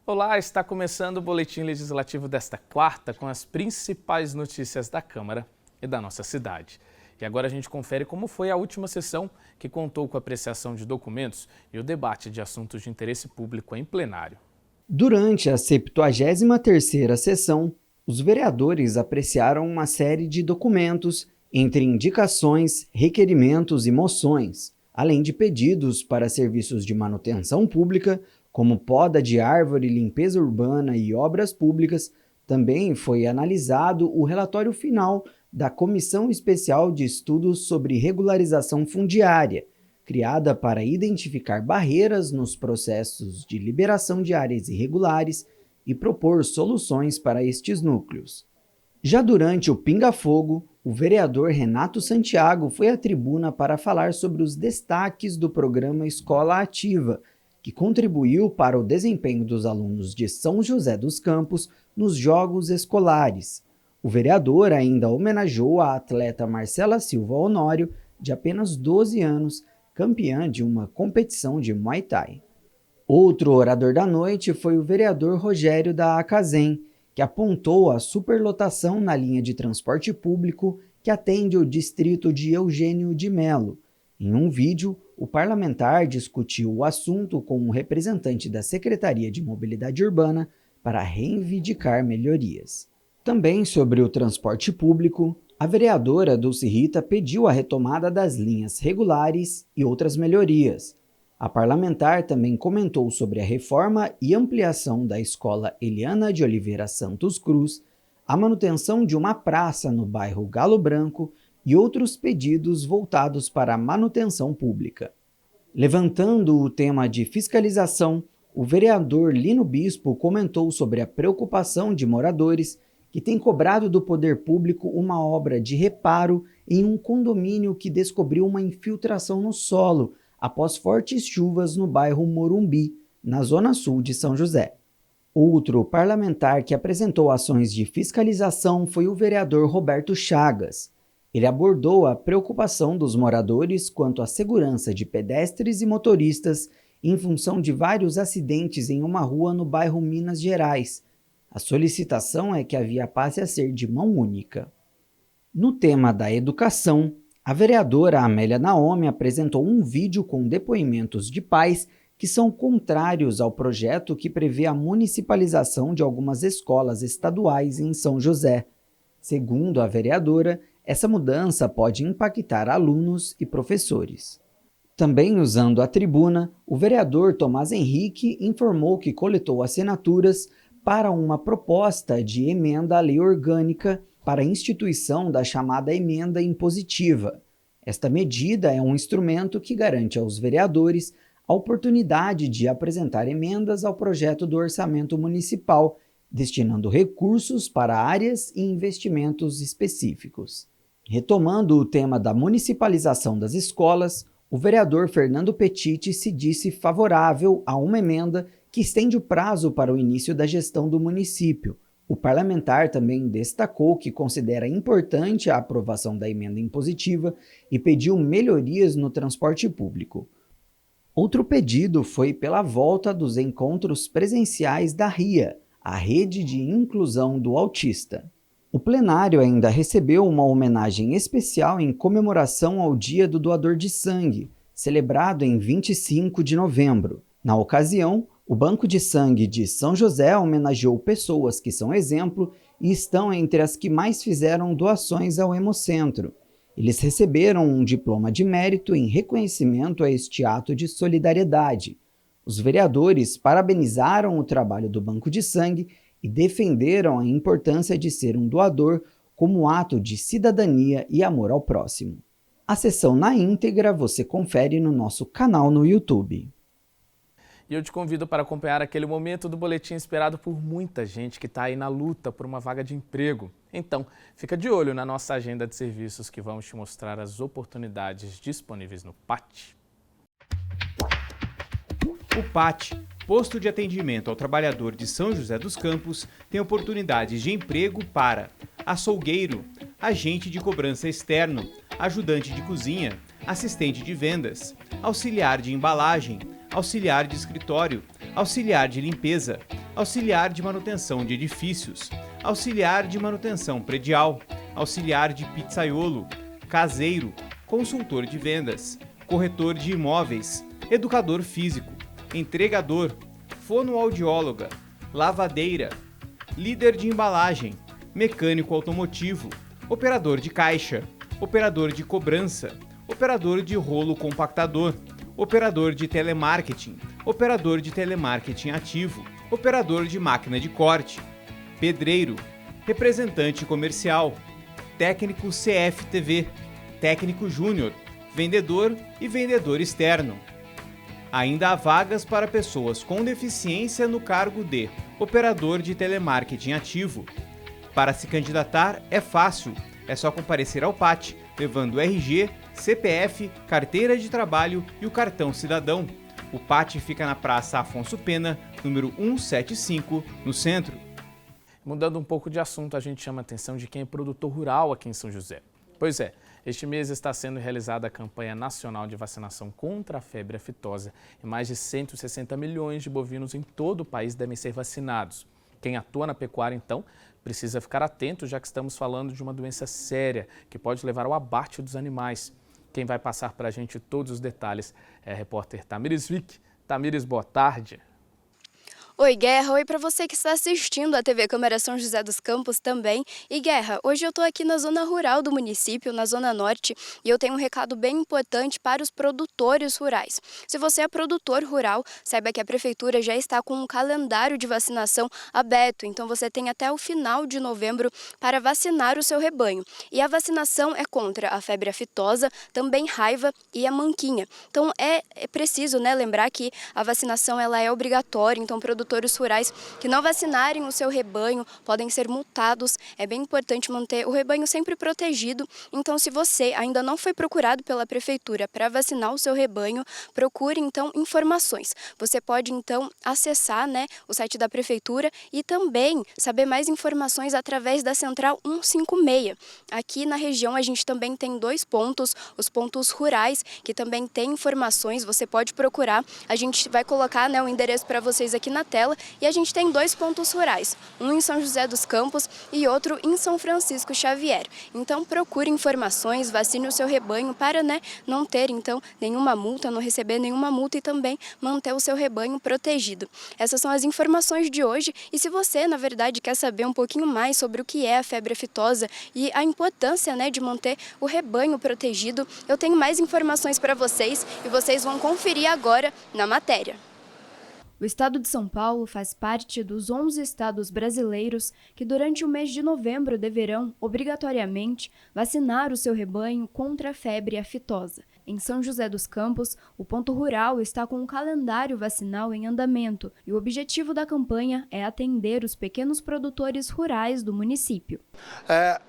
Olá, está começando o Boletim Legislativo desta quarta com as principais notícias da Câmara e da nossa cidade. E agora a gente confere como foi a última sessão, que contou com a apreciação de documentos e o debate de assuntos de interesse público em plenário. Durante a 73ª sessão, os vereadores apreciaram uma série de documentos, entre indicações, requerimentos e moções, além de pedidos para serviços de manutenção pública, como poda de árvore, limpeza urbana e obras públicas. Também foi analisado o relatório final da Comissão Especial de Estudos sobre Regularização Fundiária, criada para identificar barreiras nos processos de liberação de áreas irregulares e propor soluções para estes núcleos. Já durante o Pinga-Fogo, o vereador Renato Santiago foi à tribuna para falar sobre os destaques do programa Escola Ativa, que contribuiu para o desempenho dos alunos de São José dos Campos nos jogos escolares. O vereador ainda homenageou a atleta Marcela Silva Honório, de apenas 12 anos, campeã de uma competição de Muay Thai. Outro orador da noite foi o vereador Rogério da Acazem, que apontou a superlotação na linha de transporte público que atende o distrito de Eugênio de Melo. Em um vídeo, o parlamentar discutiu o assunto com um representante da Secretaria de Mobilidade Urbana para reivindicar melhorias. Também sobre o transporte público, a vereadora Dulce Rita pediu a retomada das linhas regulares e outras melhorias. A parlamentar também comentou sobre a reforma e ampliação da Escola Eliana de Oliveira Santos Cruz, a manutenção de uma praça no bairro Galo Branco e outros pedidos voltados para a manutenção pública. Levantando o tema de fiscalização, o vereador Lino Bispo comentou sobre a preocupação de moradores que têm cobrado do poder público uma obra de reparo em um condomínio que descobriu uma infiltração no solo após fortes chuvas no bairro Morumbi, na zona sul de São José. Outro parlamentar que apresentou ações de fiscalização foi o vereador Roberto Chagas. Ele abordou a preocupação dos moradores quanto à segurança de pedestres e motoristas em função de vários acidentes em uma rua no bairro Minas Gerais. A solicitação é que a via passe a ser de mão única. No tema da educação, a vereadora Amélia Naomi apresentou um vídeo com depoimentos de pais que são contrários ao projeto que prevê a municipalização de algumas escolas estaduais em São José. Segundo a vereadora, essa mudança pode impactar alunos e professores. Também usando a tribuna, o vereador Tomás Henrique informou que coletou assinaturas para uma proposta de emenda à lei orgânica para a instituição da chamada emenda impositiva. Esta medida é um instrumento que garante aos vereadores a oportunidade de apresentar emendas ao projeto do orçamento municipal, destinando recursos para áreas e investimentos específicos. Retomando o tema da municipalização das escolas, o vereador Fernando Petit se disse favorável a uma emenda que estende o prazo para o início da gestão do município. O parlamentar também destacou que considera importante a aprovação da emenda impositiva e pediu melhorias no transporte público. Outro pedido foi pela volta dos encontros presenciais da RIA, a Rede de Inclusão do Autista. O plenário ainda recebeu uma homenagem especial em comemoração ao Dia do Doador de Sangue, celebrado em 25 de novembro. Na ocasião, o Banco de Sangue de São José homenageou pessoas que são exemplo e estão entre as que mais fizeram doações ao Hemocentro. Eles receberam um diploma de mérito em reconhecimento a este ato de solidariedade. Os vereadores parabenizaram o trabalho do Banco de Sangue e defenderam a importância de ser um doador como ato de cidadania e amor ao próximo. A sessão na íntegra você confere no nosso canal no YouTube. E eu te convido para acompanhar aquele momento do boletim esperado por muita gente que está aí na luta por uma vaga de emprego. Então, fica de olho na nossa agenda de serviços que vamos te mostrar as oportunidades disponíveis no PAT. O PAT, Posto de Atendimento ao Trabalhador de São José dos Campos, tem oportunidades de emprego para açougueiro, agente de cobrança externo, ajudante de cozinha, assistente de vendas, auxiliar de embalagem, auxiliar de escritório, auxiliar de limpeza, auxiliar de manutenção de edifícios, auxiliar de manutenção predial, auxiliar de pizzaiolo, caseiro, consultor de vendas, corretor de imóveis, educador físico, entregador, fonoaudióloga, lavadeira, líder de embalagem, mecânico automotivo, operador de caixa, operador de cobrança, operador de rolo compactador, operador de telemarketing ativo, operador de máquina de corte, pedreiro, representante comercial, técnico CFTV, técnico júnior, vendedor e vendedor externo. Ainda há vagas para pessoas com deficiência no cargo de operador de telemarketing ativo. Para se candidatar é fácil, é só comparecer ao PAT, levando RG, CPF, carteira de trabalho e o cartão cidadão. O PAT fica na Praça Afonso Pena, número 175, no centro. Mudando um pouco de assunto, a gente chama a atenção de quem é produtor rural aqui em São José. Pois é, este mês está sendo realizada a campanha nacional de vacinação contra a febre aftosa e mais de 160 milhões de bovinos em todo o país devem ser vacinados. Quem atua na pecuária, então, precisa ficar atento, já que estamos falando de uma doença séria que pode levar ao abate dos animais. Quem vai passar para a gente todos os detalhes é a repórter Tamires Vick. Tamires, boa tarde. Oi, Guerra. Oi para você que está assistindo a TV Câmara São José dos Campos também. E, Guerra, hoje eu estou aqui na zona rural do município, na Zona Norte, e eu tenho um recado bem importante para os produtores rurais. Se você é produtor rural, saiba que a Prefeitura já está com um calendário de vacinação aberto, então você tem até o final de novembro para vacinar o seu rebanho. E a vacinação é contra a febre aftosa, também raiva e a manquinha. Então é preciso, lembrar que a vacinação ela é obrigatória, então produtores rurais que não vacinarem o seu rebanho podem ser multados. É bem importante manter o rebanho sempre protegido. Então, se você ainda não foi procurado pela Prefeitura para vacinar o seu rebanho, procure então informações. Você pode então acessar o site da Prefeitura e também saber mais informações através da Central 156. Aqui na região a gente também tem 2 pontos, os pontos rurais, que também tem informações, você pode procurar. A gente vai colocar o endereço para vocês aqui na tela. E a gente tem 2 pontos rurais, um em São José dos Campos e outro em São Francisco Xavier. Então procure informações, vacine o seu rebanho para não ter então nenhuma multa, não receber nenhuma multa e também manter o seu rebanho protegido. Essas são as informações de hoje e se você na verdade quer saber um pouquinho mais sobre o que é a febre aftosa e a importância de manter o rebanho protegido, eu tenho mais informações para vocês e vocês vão conferir agora na matéria. O estado de São Paulo faz parte dos 11 estados brasileiros que durante o mês de novembro deverão, obrigatoriamente, vacinar o seu rebanho contra a febre aftosa. Em São José dos Campos, o ponto rural está com um calendário vacinal em andamento e o objetivo da campanha é atender os pequenos produtores rurais do município.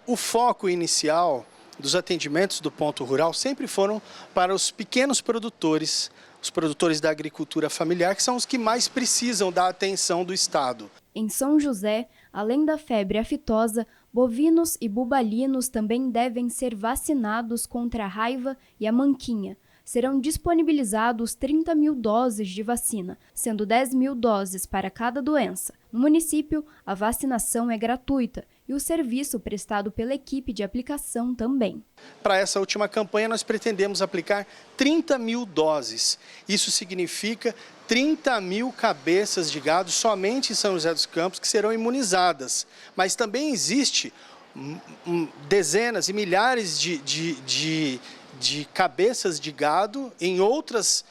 O foco inicial dos atendimentos do ponto rural sempre foram para os pequenos produtores, os produtores da agricultura familiar, que são os que mais precisam da atenção do Estado. Em São José, além da febre aftosa, bovinos e bubalinos também devem ser vacinados contra a raiva e a manquinha. Serão disponibilizados 30 mil doses de vacina, sendo 10 mil doses para cada doença. No município, a vacinação é gratuita e o serviço prestado pela equipe de aplicação também. Para essa última campanha, nós pretendemos aplicar 30 mil doses. Isso significa 30 mil cabeças de gado somente em São José dos Campos que serão imunizadas. Mas também existe dezenas e milhares de cabeças de gado em outras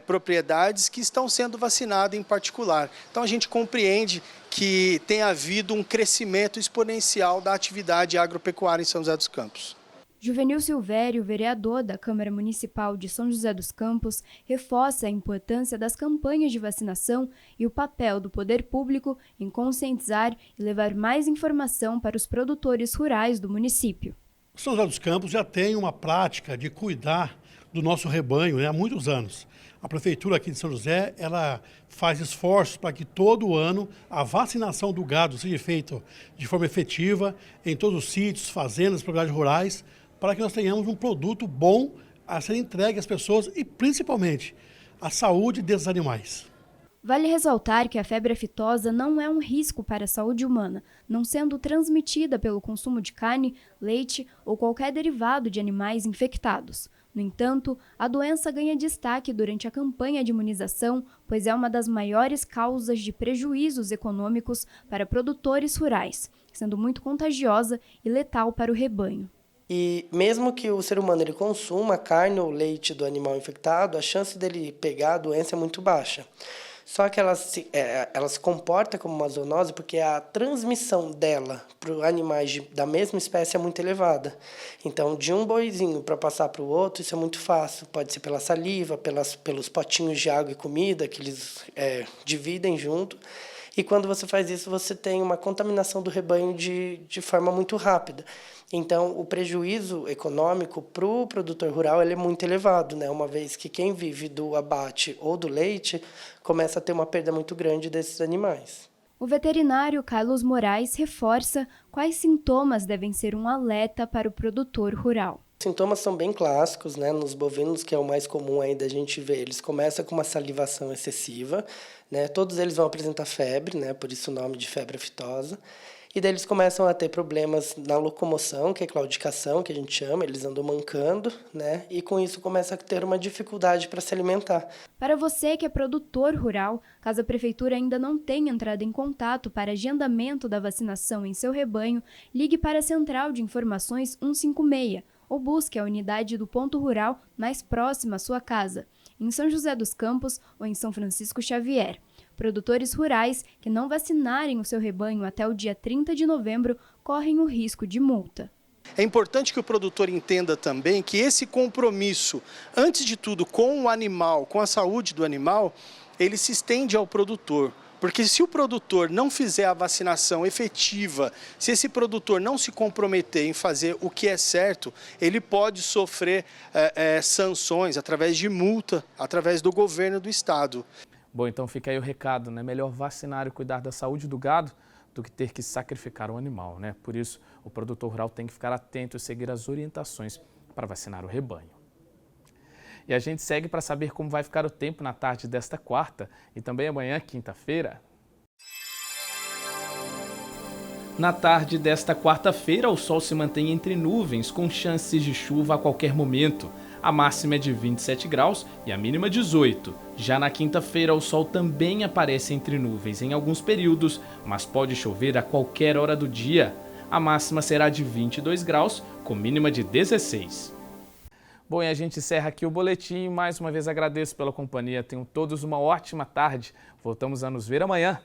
propriedades que estão sendo vacinadas em particular. Então a gente compreende que tem havido um crescimento exponencial da atividade agropecuária em São José dos Campos. Juvenil Silvério, vereador da Câmara Municipal de São José dos Campos, reforça a importância das campanhas de vacinação e o papel do poder público em conscientizar e levar mais informação para os produtores rurais do município. São José dos Campos já tem uma prática de cuidar do nosso rebanho há muitos anos. A Prefeitura aqui de São José, ela faz esforços para que todo ano a vacinação do gado seja feita de forma efetiva em todos os sítios, fazendas, propriedades rurais, para que nós tenhamos um produto bom a ser entregue às pessoas e principalmente a saúde desses animais. Vale ressaltar que a febre aftosa não é um risco para a saúde humana, não sendo transmitida pelo consumo de carne, leite ou qualquer derivado de animais infectados. No entanto, a doença ganha destaque durante a campanha de imunização, pois é uma das maiores causas de prejuízos econômicos para produtores rurais, sendo muito contagiosa e letal para o rebanho. E mesmo que o ser humano ele consuma a carne ou leite do animal infectado, a chance dele pegar a doença é muito baixa. Só que ela se comporta como uma zoonose porque a transmissão dela para animais da mesma espécie é muito elevada. Então, de um boizinho para passar para o outro, isso é muito fácil. Pode ser pela saliva, pelos potinhos de água e comida que eles dividem junto. E quando você faz isso, você tem uma contaminação do rebanho de forma muito rápida. Então, o prejuízo econômico para o produtor rural ele é muito elevado, né? Uma vez que quem vive do abate ou do leite começa a ter uma perda muito grande desses animais. O veterinário Carlos Moraes reforça quais sintomas devem ser um alerta para o produtor rural. Os sintomas são bem clássicos, né? Nos bovinos, que é o mais comum ainda a gente ver, eles começam com uma salivação excessiva, né? Todos eles vão apresentar febre, né? Por isso o nome de febre aftosa. E daí eles começam a ter problemas na locomoção, que é claudicação, que a gente chama, eles andam mancando, né? E com isso começa a ter uma dificuldade para se alimentar. Para você que é produtor rural, caso a prefeitura ainda não tenha entrado em contato para agendamento da vacinação em seu rebanho, ligue para a Central de Informações 156 ou busque a unidade do ponto rural mais próxima à sua casa, em São José dos Campos ou em São Francisco Xavier. Produtores rurais que não vacinarem o seu rebanho até o dia 30 de novembro correm o risco de multa. É importante que o produtor entenda também que esse compromisso, antes de tudo, com o animal, com a saúde do animal, ele se estende ao produtor. Porque se o produtor não fizer a vacinação efetiva, se esse produtor não se comprometer em fazer o que é certo, ele pode sofrer sanções através de multa, através do governo do estado. Bom, então fica aí o recado, né? Melhor vacinar e cuidar da saúde do gado do que ter que sacrificar um animal, né? Por isso, o produtor rural tem que ficar atento e seguir as orientações para vacinar o rebanho. E a gente segue para saber como vai ficar o tempo na tarde desta quarta e também amanhã, quinta-feira. Na tarde desta quarta-feira, o sol se mantém entre nuvens, com chances de chuva a qualquer momento. A máxima é de 27 graus e a mínima 18. Já na quinta-feira, o sol também aparece entre nuvens em alguns períodos, mas pode chover a qualquer hora do dia. A máxima será de 22 graus, com mínima de 16. Bom, e a gente encerra aqui o boletim. Mais uma vez agradeço pela companhia. Tenham todos uma ótima tarde. Voltamos a nos ver amanhã.